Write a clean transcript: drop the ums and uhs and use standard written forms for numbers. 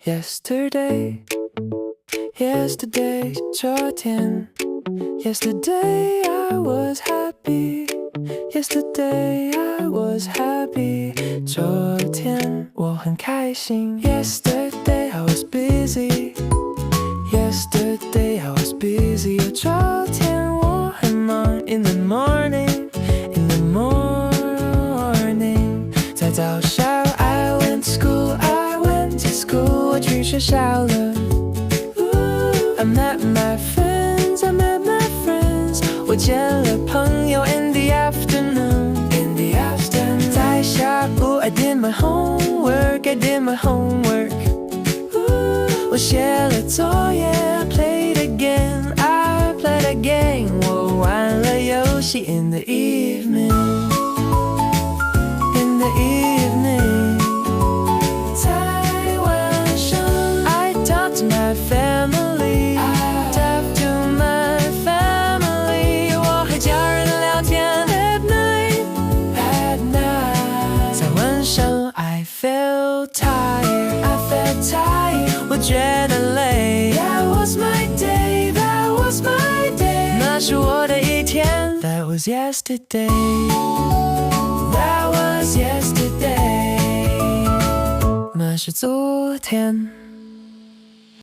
Yesterday, yesterday, 昨天 Yesterday I was happy. Yesterday I was happy. 昨天我很开心 Yesterday I was busy. Yesterday I was busy. 昨天我很忙 In the morning, in the morning. 在早上 I went to school, I went to school. 我去学校了 I met my friends, I met my friends. 我见了朋友 In the afternoon, in the afternoon. 在下午 I did my homework, I did my homework. 我写了作业 I played again, I played again. 我玩了游戏 In the evening, in the evening. 在晚上 I talk to my family, I talk to my family. 我和家人聊天 At night, at night. 在晚上 I felt tired, I felt tired. 我觉得累 That was my day, that was my day. 那是我的一天 That was yesterday, that was yesterday. 那是昨天